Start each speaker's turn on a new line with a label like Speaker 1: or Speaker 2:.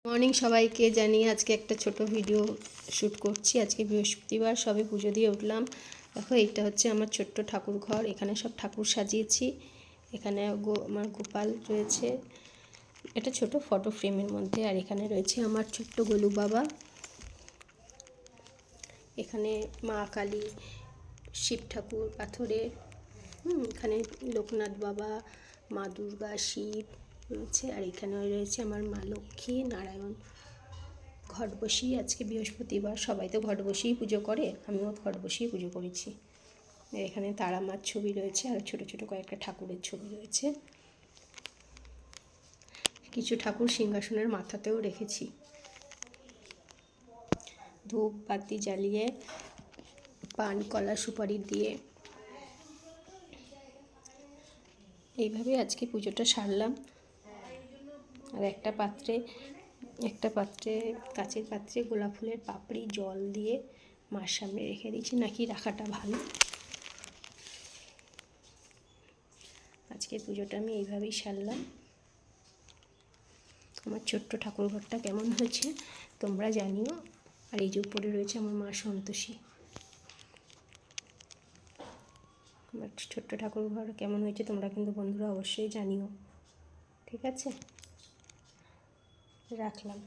Speaker 1: Morning সবাইকে জানিয়ে আজকে একটা ছোট ভিডিও শ্যুট করছি। আজকে বৃহস্পতিবার, সবে পুজো দিয়ে উঠলাম। দেখো এইটা হচ্ছে আমার ছোট্ট ঠাকুর ঘর। এখানে সব ঠাকুর সাজিয়েছি। এখানে আমার গোপাল রয়েছে, এটা ছোট ফটো ফ্রেমের মধ্যে। আর এখানে রয়েছে আমার ছোট্ট গোলু বাবা। এখানে মা কালী, শিব ঠাকুর পাথরের, এখানে লোকনাথ বাবা, মা দুর্গা, শিব রয়েছে। আর এখানে রয়েছে আমার মা লক্ষ্মী, নারায়ণ। ঘট বসিয়ে, আজকে বৃহস্পতিবার, সবাই তো ঘট বসিয়েই পুজো করে, আমিও ঘট বসিয়ে পুজো করেছি। এখানে তারা মার ছবি রয়েছে, আর ছোট ছোট কয়েকটা ঠাকুরের ছবি রয়েছে। কিছু ঠাকুর সিংহাসনের মাথাতেও রেখেছি। ধূপ বাতি জ্বালিয়ে, পান কলা সুপারি দিয়ে এইভাবে আজকে পুজোটা সারলাম। আর একটা পাত্রে কাচের পাত্রে গোলাপ ফুলের পাপড়ি জল দিয়ে মার সামনে রেখে দিয়েছি, নাকি রাখাটা ভালো। আজকের পুজোটা আমি এইভাবেই সারলাম। আমার ছোট্ট ঠাকুর ঘরটা কেমন হয়েছে তোমরা জানিও। আর এই যে উপরে রয়েছে আমার মা সন্তোষী। আমার ছোট্ট ঠাকুর ঘর কেমন হয়েছে তোমরা কিন্তু বন্ধুরা অবশ্যই জানিও। ঠিক আছে, রাখলাম।